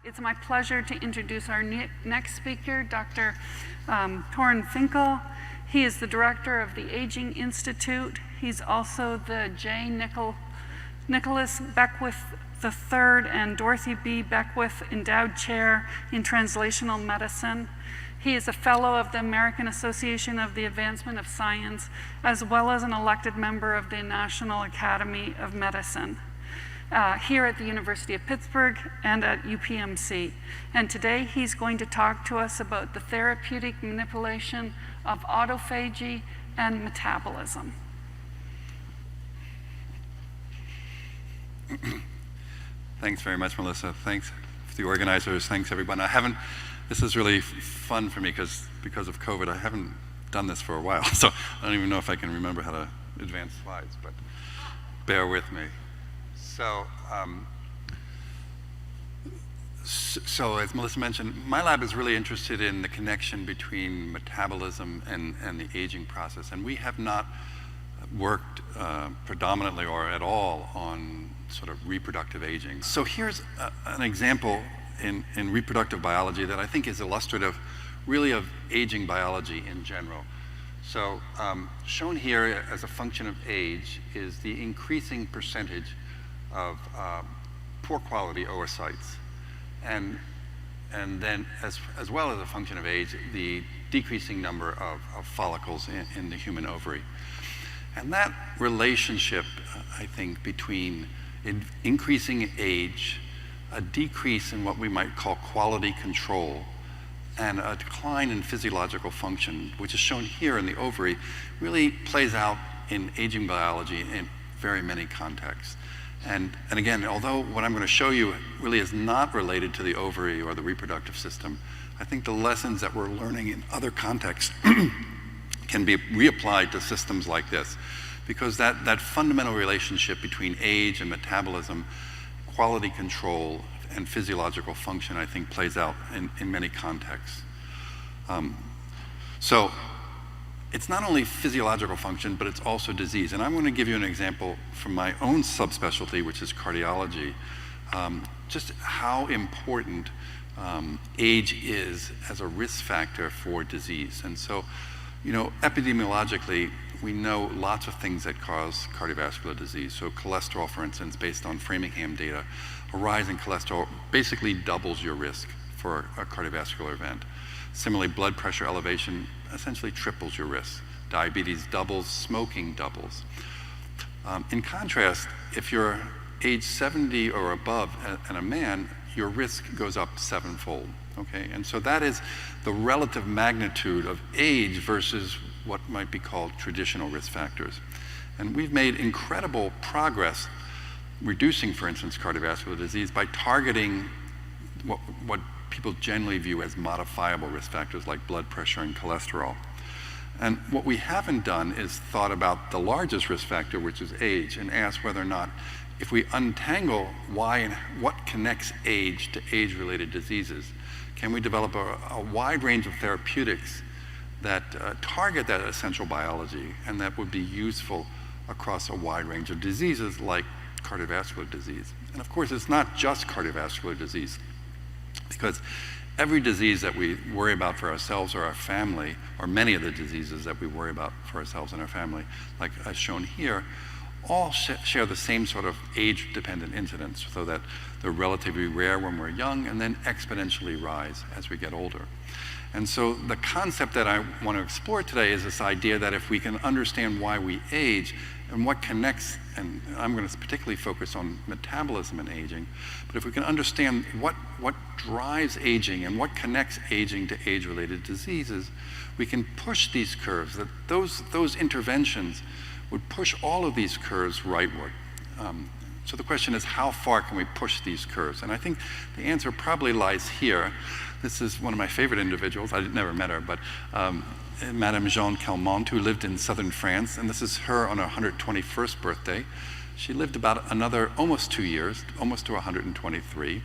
It's my pleasure to introduce our next speaker, Dr. Torren Finkel. He is the director of the Aging Institute. He's also the J. Nicholas Beckwith III and Dorothy B. Beckwith Endowed Chair in Translational Medicine. He is a fellow of the American Association of the Advancement of Science, as well as an elected member of the National Academy of Medicine. Here at the University of Pittsburgh and at UPMC. And today he's going to talk to us about the therapeutic manipulation of autophagy and metabolism. Thanks very much, Melissa. Thanks to the organizers. Thanks, everyone. This is really fun for me because of COVID. I haven't done this for a while, so I don't even know if I can remember how to advance slides, but bear with me. So as Melissa mentioned, my lab is really interested in the connection between metabolism and the aging process. And we have not worked predominantly or at all on sort of reproductive aging. So here's an example in reproductive biology that I think is illustrative really of aging biology in general. So shown here as a function of age is the increasing percentage of poor quality oocytes, and then as well as a function of age, the decreasing number of follicles in the human ovary. And that relationship, I think, between increasing age, a decrease in what we might call quality control, and a decline in physiological function, which is shown here in the ovary, really plays out in aging biology in very many contexts. And again, although what I'm going to show you really is not related to the ovary or the reproductive system, I think the lessons that we're learning in other contexts can be reapplied to systems like this, because that fundamental relationship between age and metabolism, quality control, and physiological function, I think, plays out in many contexts. So it's not only physiological function, but it's also disease. And I'm going to give you an example from my own subspecialty, which is cardiology, just how important age is as a risk factor for disease. And so, you know, epidemiologically, we know lots of things that cause cardiovascular disease. So cholesterol, for instance, based on Framingham data, a rise in cholesterol basically doubles your risk for a cardiovascular event. Similarly, blood pressure elevation essentially triples your risk. Diabetes doubles, smoking doubles. In contrast, if you're age 70 or above and a man, your risk goes up 7-fold, okay? And so that is the relative magnitude of age versus what might be called traditional risk factors. And we've made incredible progress reducing, for instance, cardiovascular disease by targeting what people generally view as modifiable risk factors like blood pressure and cholesterol. And what we haven't done is thought about the largest risk factor, which is age, and asked whether or not, if we untangle why and what connects age to age-related diseases, can we develop a wide range of therapeutics that target that essential biology and that would be useful across a wide range of diseases like cardiovascular disease. And of course, it's not just cardiovascular disease, because every disease that we worry about for ourselves or our family, or many of the diseases that we worry about for ourselves and our family, like as shown here, all share the same sort of age-dependent incidence, so that they're relatively rare when we're young and then exponentially rise as we get older. And so the concept that I want to explore today is this idea that if we can understand why we age and what connects, and I'm going to particularly focus on metabolism and aging, but if we can understand what drives aging and what connects aging to age-related diseases, we can push these curves, that those interventions would push all of these curves rightward. So the question is, how far can we push these curves? And I think the answer probably lies here. This is one of my favorite individuals. I never met her, but Madame Jeanne Calment, who lived in southern France, and this is her on her 121st birthday. She lived about another almost 2 years, almost to 123.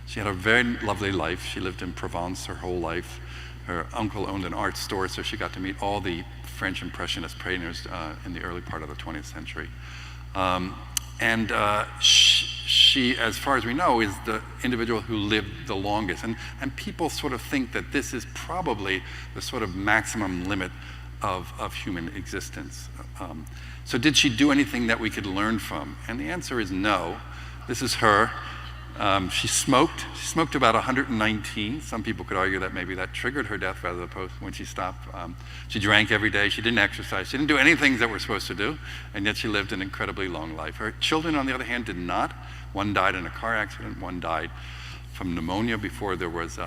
She had a very lovely life. She lived in Provence her whole life. Her uncle owned an art store, so she got to meet all the French Impressionist painters in the early part of the 20th century. she, as far as we know, is the individual who lived the longest. And people sort of think that this is probably the sort of maximum limit of human existence. So did she do anything that we could learn from? And the answer is no. This is her. She smoked. She smoked about 119. Some people could argue that maybe that triggered her death rather than when she stopped. She drank every day. She didn't exercise. She didn't do anything that we're supposed to do, and yet she lived an incredibly long life. Her children, on the other hand, did not. One died in a car accident. One died from pneumonia before there was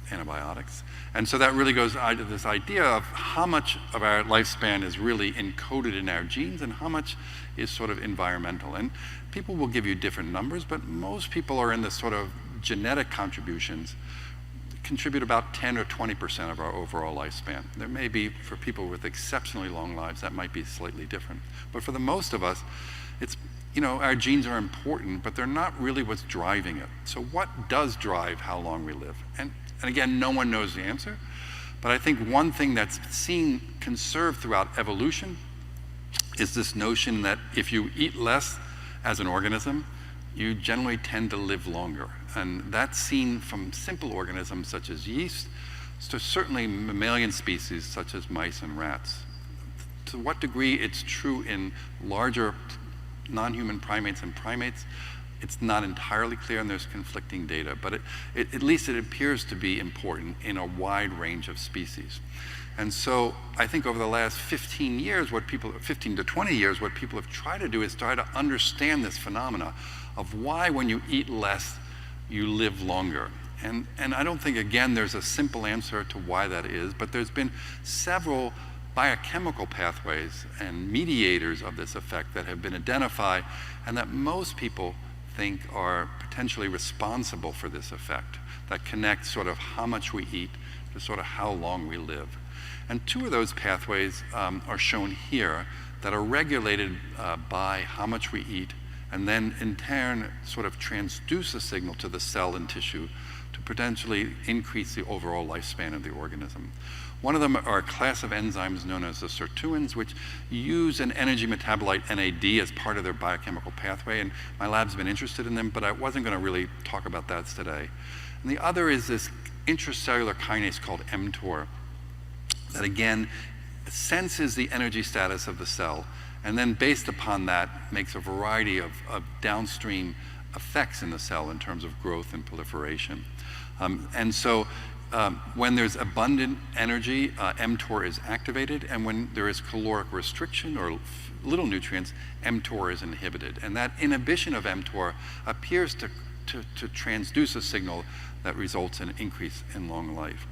antibiotics. And so that really goes to this idea of how much of our lifespan is really encoded in our genes and how much is sort of environmental. And people will give you different numbers, but most people are in the sort of genetic contributions contribute about 10 or 20% of our overall lifespan. There may be, for people with exceptionally long lives, that might be slightly different. But for the most of us, it's, our genes are important, but they're not really what's driving it. So what does drive how long we live? And again, no one knows the answer, but I think one thing that's seen conserved throughout evolution is this notion that if you eat less as an organism, you generally tend to live longer. And that's seen from simple organisms such as yeast to certainly mammalian species such as mice and rats. To what degree it's true in larger non-human primates and primates, it's not entirely clear, and there's conflicting data, but at least it appears to be important in a wide range of species. And so I think over the last 15 to 20 years, what people have tried to do is try to understand this phenomena of why when you eat less, you live longer. And I don't think, again, there's a simple answer to why that is, but there's been several biochemical pathways and mediators of this effect that have been identified and that most people think are potentially responsible for this effect, that connect sort of how much we eat to sort of how long we live. And two of those pathways are shown here that are regulated by how much we eat and then in turn sort of transduce a signal to the cell and tissue to potentially increase the overall lifespan of the organism. One of them are a class of enzymes known as the sirtuins, which use an energy metabolite, NAD, as part of their biochemical pathway, and my lab's been interested in them, but I wasn't going to really talk about that today. And the other is this intracellular kinase called mTOR that, again, senses the energy status of the cell, and then based upon that makes a variety of downstream effects in the cell in terms of growth and proliferation. And so when there's abundant energy, mTOR is activated, and when there is caloric restriction or little nutrients, mTOR is inhibited. And that inhibition of mTOR appears to transduce a signal that results in an increase in long life.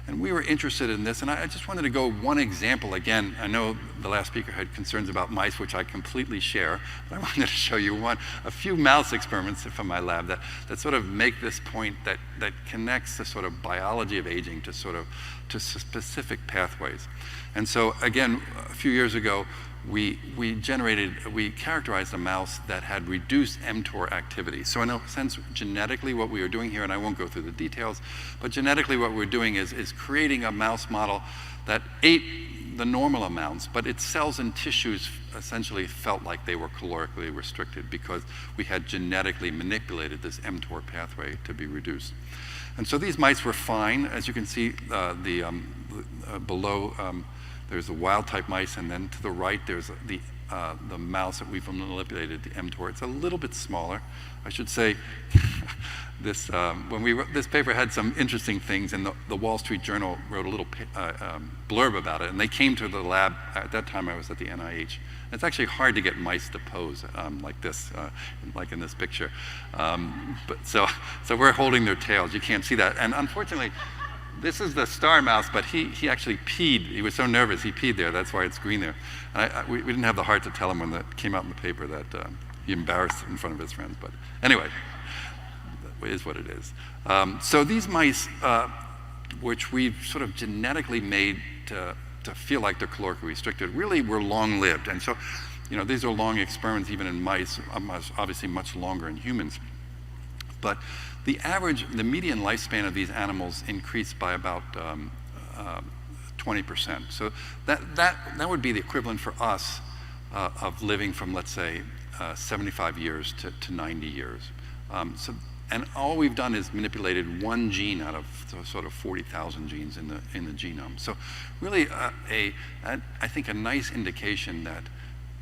And we were interested in this, and I just wanted to go one example. Again, I know the last speaker had concerns about mice, which I completely share, but I wanted to show you a few mouse experiments from my lab that sort of make this point that connects the sort of biology of aging to specific pathways. And so again, a few years ago, we characterized a mouse that had reduced mTOR activity. So in a sense, genetically what we are doing here, and I won't go through the details, but genetically what we're doing is creating a mouse model that ate the normal amounts, but its cells and tissues essentially felt like they were calorically restricted because we had genetically manipulated this mTOR pathway to be reduced. And so these mice were fine. As you can see, below, there's the wild type mice, and then to the right there's the mouse that we've manipulated, the mTOR. It's a little bit smaller. I should say this this paper had some interesting things, and the Wall Street Journal wrote a little blurb about it, and they came to the lab. At that time I was at the NIH. It's actually hard to get mice to pose like this, like in this picture. So we're holding their tails. You can't see that, and unfortunately, this is the star mouse, but he actually peed. He was so nervous, he peed there. That's why it's green there. And we didn't have the heart to tell him when that came out in the paper that he embarrassed in front of his friends. But anyway, it is what it is. So these mice, which we've sort of genetically made to feel like they're calorically restricted, really were long-lived. And so, these are long experiments even in mice, obviously much longer in humans. But the median lifespan of these animals increased by about 20%. So that would be the equivalent for us of living from, let's say, 75 years to 90 years. And all we've done is manipulated one gene out of sort of 40,000 genes in the genome. So really I think a nice indication that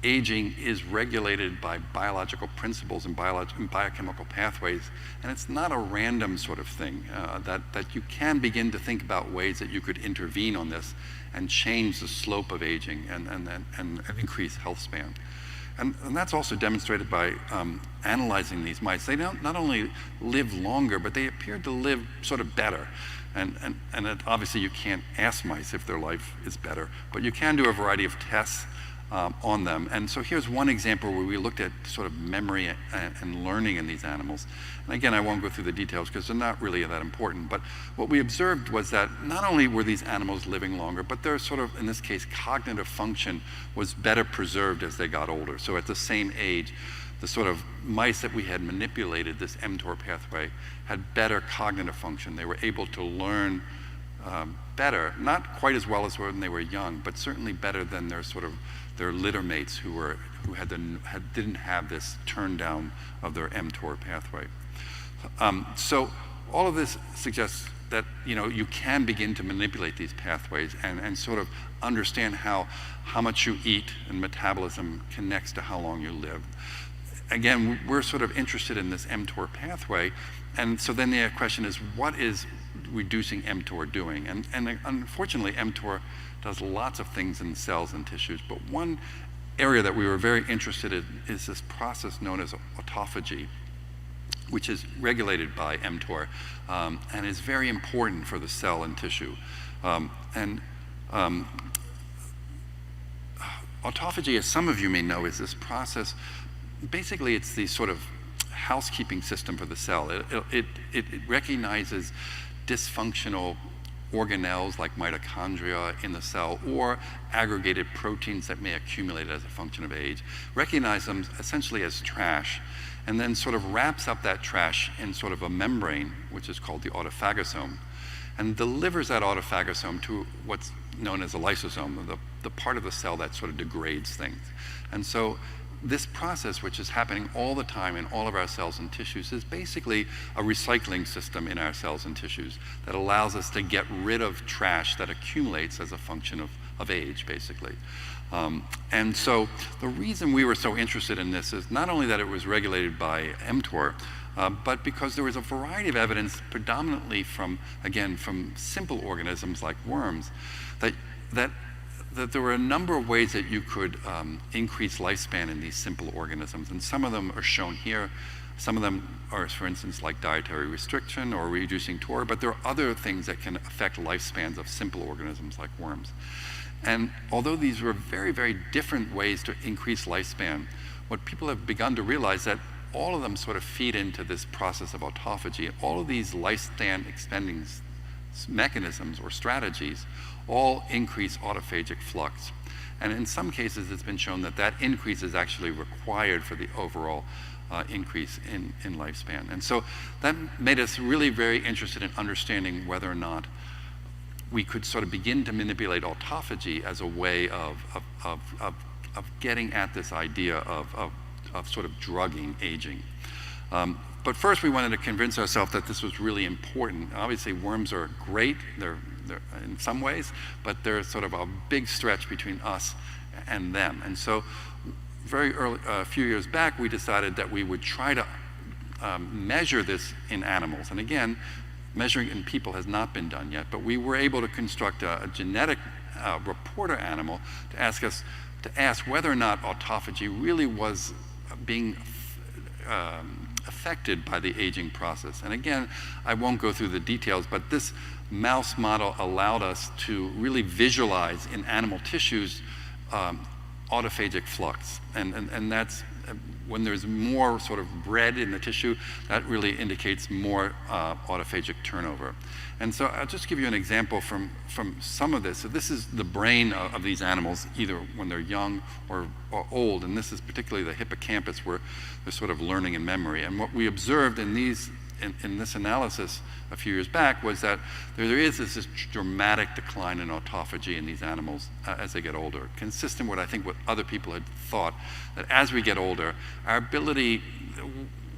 aging is regulated by biological principles and biochemical pathways, and it's not a random sort of thing, that you can begin to think about ways that you could intervene on this and change the slope of aging and increase health span. And that's also demonstrated by analyzing these mice. They don't not only live longer, but they appear to live sort of better. And obviously you can't ask mice if their life is better, but you can do a variety of tests on them. And so here's one example where we looked at sort of memory and learning in these animals. And again, I won't go through the details because they're not really that important, but what we observed was that not only were these animals living longer, but their sort of, in this case, cognitive function was better preserved as they got older. So at the same age, the sort of mice that we had manipulated this mTOR pathway had better cognitive function. They were able to learn better, not quite as well as when they were young, but certainly better than their litter mates who didn't have this turn down of their mTOR pathway. So all of this suggests that you can begin to manipulate these pathways and sort of understand how much you eat and metabolism connects to how long you live. Again, we're sort of interested in this mTOR pathway, and so then the question is, what is reducing mTOR doing? And unfortunately, mTOR does lots of things in cells and tissues, but one area that we were very interested in is this process known as autophagy, which is regulated by mTOR and is very important for the cell and tissue. Autophagy, as some of you may know, is this process. Basically, it's the sort of housekeeping system for the cell. It recognizes dysfunctional organelles like mitochondria in the cell or aggregated proteins that may accumulate as a function of age, recognize them essentially as trash, and then sort of wraps up that trash in sort of a membrane, which is called the autophagosome, and delivers that autophagosome to what's known as a lysosome, the part of the cell that sort of degrades things. And so this process, which is happening all the time in all of our cells and tissues, is basically a recycling system in our cells and tissues that allows us to get rid of trash that accumulates as a function of age, basically. And so the reason we were so interested in this is not only that it was regulated by mTOR, but because there was a variety of evidence, predominantly from simple organisms like worms, that there were a number of ways that you could increase lifespan in these simple organisms, and some of them are shown here. Some of them are, for instance, like dietary restriction or reducing TOR, but there are other things that can affect lifespans of simple organisms like worms. And although these were very, very different ways to increase lifespan, what people have begun to realize that all of them sort of feed into this process of autophagy. All of these lifespan expanding mechanisms or strategies all increase autophagic flux. And in some cases, it's been shown that that increase is actually required for the overall increase in lifespan. And so that made us really very interested in understanding whether or not we could sort of begin to manipulate autophagy as a way of getting at this idea of sort of drugging aging. But first, we wanted to convince ourselves that this was really important. Obviously, worms are great, they're in some ways, but they're sort of a big stretch between us and them. And so very early, a few years back, we decided that we would try to measure this in animals. And again, measuring in people has not been done yet, but we were able to construct a genetic reporter animal to ask whether or not autophagy really was being affected by the aging process. And again, I won't go through the details, but this mouse model allowed us to really visualize in animal tissues autophagic flux. And that's when there's more sort of bread in the tissue, that really indicates more autophagic turnover. And so I'll just give you an example from some of this. So this is the brain of these animals, either when they're young or old, and this is particularly the hippocampus where they're sort of learning and memory. And what we observed in these in this analysis a few years back was that there is this dramatic decline in autophagy in these animals as they get older, consistent with, I think, what other people had thought, that as we get older, our ability,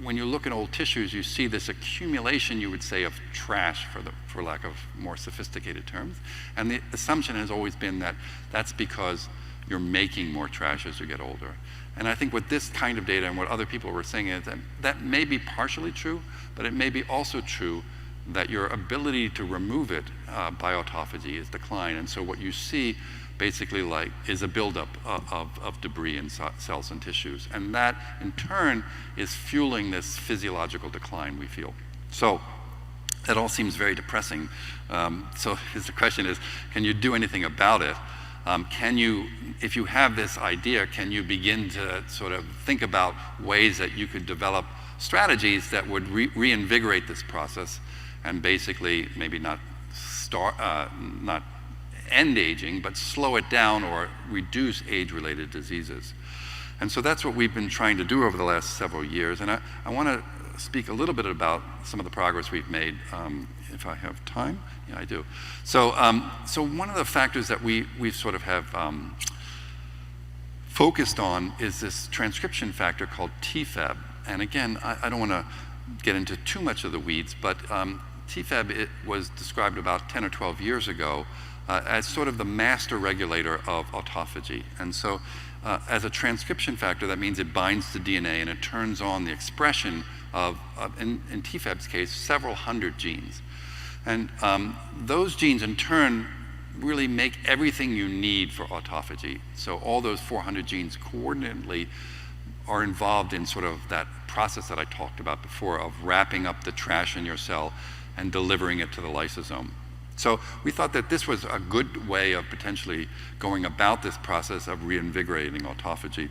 when you look at old tissues, you see this accumulation, you would say, of trash, for lack of more sophisticated terms. And the assumption has always been that that's because you're making more trash as you get older. And I think with this kind of data and what other people were saying is that that may be partially true, but it may be also true that your ability to remove it by autophagy is declined. And so what you see basically is a buildup of debris in cells and tissues. And that, in turn, is fueling this physiological decline we feel. So that all seems very depressing. So the question is, can you do anything about it? Can you, if you have this idea, can you begin to sort of think about ways that you could develop strategies that would reinvigorate this process and basically maybe not end aging, but slow it down or reduce age-related diseases? And so that's what we've been trying to do over the last several years. And I want to speak a little bit about some of the progress we've made, if I have time. Yeah, I do. So one of the factors that we sort of have focused on is this transcription factor called TFAB. And again, I don't want to get into too much of the weeds, but TFAB, it was described about 10 or 12 years ago as sort of the master regulator of autophagy. And so as a transcription factor, that means it binds to DNA and it turns on the expression of in TFAB's case, several hundred genes. And those genes, in turn, really make everything you need for autophagy. So all those 400 genes coordinately are involved in sort of that process that I talked about before of wrapping up the trash in your cell and delivering it to the lysosome. So we thought that this was a good way of potentially going about this process of reinvigorating autophagy.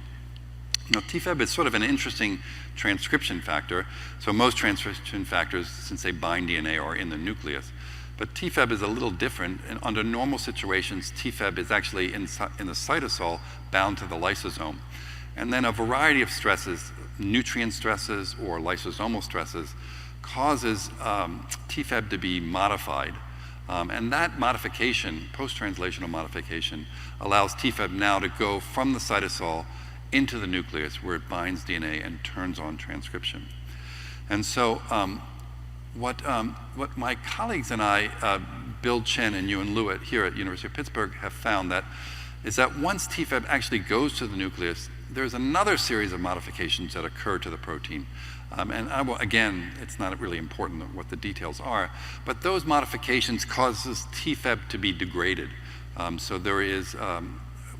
Now, TFAB is sort of an interesting transcription factor. So most transcription factors, since they bind DNA, are in the nucleus. But TFAB is a little different. And under normal situations, TFAB is actually in the cytosol bound to the lysosome. And then a variety of stresses, nutrient stresses or lysosomal stresses, causes TFAB to be modified. And that modification, post-translational modification, allows TFAB now to go from the cytosol into the nucleus where it binds DNA and turns on transcription. And so what my colleagues and I, Bill Chen and Ewan Lewitt here at University of Pittsburgh, have found is that once TFAB actually goes to the nucleus, there's another series of modifications that occur to the protein. And again, it's not really important what the details are, but those modifications causes TFAB to be degraded. So there is,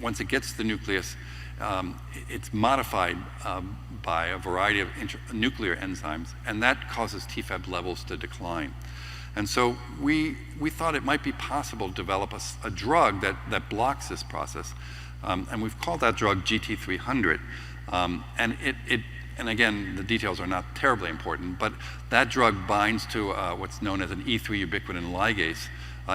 once it gets to the nucleus, it's modified by a variety of nuclear enzymes, and that causes TFAB levels to decline. And so we thought it might be possible to develop a drug that blocks this process. And we've called that drug GT300. And again, the details are not terribly important, but that drug binds to what's known as an E3 ubiquitin ligase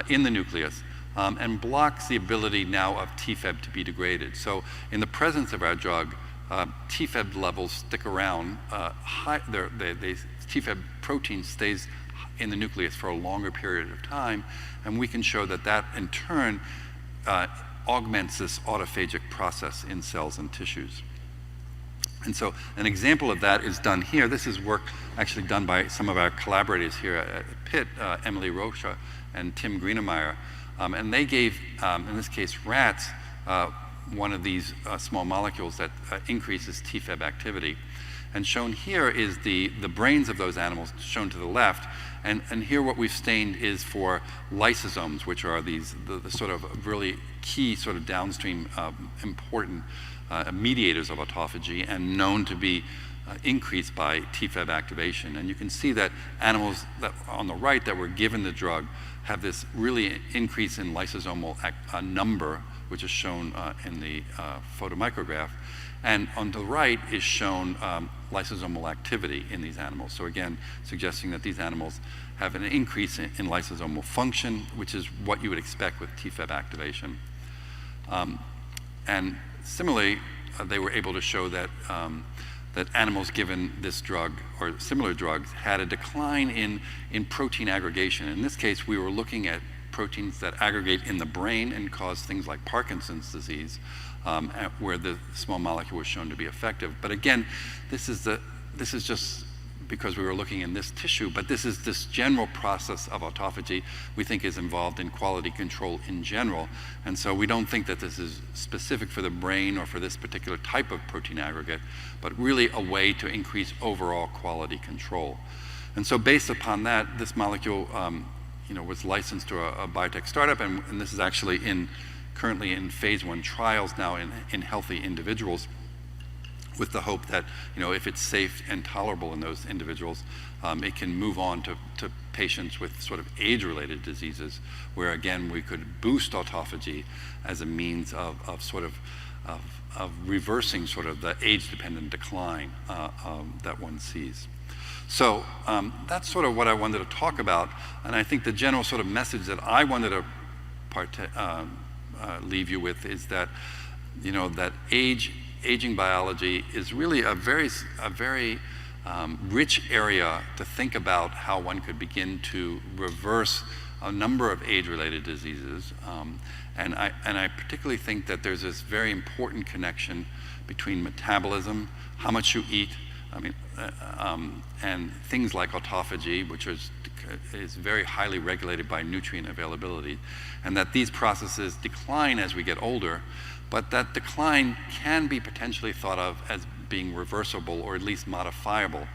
in the nucleus and blocks the ability now of TFAB to be degraded. So in the presence of our drug, TFAB levels stick around. TFAB protein stays in the nucleus for a longer period of time, and we can show that in turn augments this autophagic process in cells and tissues. And so an example of that is done here. This is work actually done by some of our collaborators here at Pitt, Emily Rocha and Tim Greenemeyer. And they gave, in this case, rats, one of these small molecules that increases TFAB activity. And shown here is the brains of those animals, shown to the left. And here what we've stained is for lysosomes, which are the sort of really key sort of downstream important mediators of autophagy and known to be increased by TFAB activation. And you can see that animals that on the right that were given the drug have this really increase in lysosomal number, which is shown in the photomicrograph. And on the right is shown lysosomal activity in these animals. So again, suggesting that these animals have an increase in lysosomal function, which is what you would expect with TFAB activation. And similarly, they were able to show that that animals given this drug or similar drugs had a decline in protein aggregation. In this case, we were looking at proteins that aggregate in the brain and cause things like Parkinson's disease, where the small molecule was shown to be effective. But again, this is just because we were looking in this tissue, but this general process of autophagy we think is involved in quality control in general. And so we don't think that this is specific for the brain or for this particular type of protein aggregate, but really a way to increase overall quality control. And so based upon that, this molecule was licensed to a biotech startup, and this is actually currently in phase 1 trials now in healthy individuals, with the hope that, if it's safe and tolerable in those individuals, it can move on to patients with sort of age-related diseases, where again we could boost autophagy as a means of reversing sort of the age-dependent decline that one sees. So that's sort of what I wanted to talk about, and I think the general sort of message that I wanted to leave you with is that, that aging biology is really a very rich area to think about how one could begin to reverse a number of age-related diseases. And I particularly think that there's this very important connection between metabolism, how much you eat, and things like autophagy, which is very highly regulated by nutrient availability, and that these processes decline as we get older, but that decline can be potentially thought of as being reversible or at least modifiable.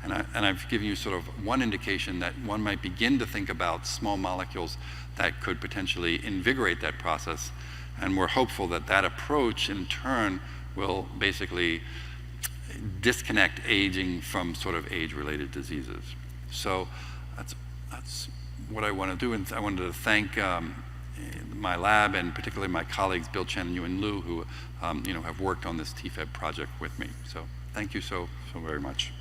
And I've given you sort of one indication that one might begin to think about small molecules that could potentially invigorate that process, and we're hopeful that that approach in turn will basically disconnect aging from sort of age-related diseases. So that's what I want to do, and I wanted to thank my lab and particularly my colleagues Bill Chen and Yuan Liu, who have worked on this TFEB project with me. So thank you so very much.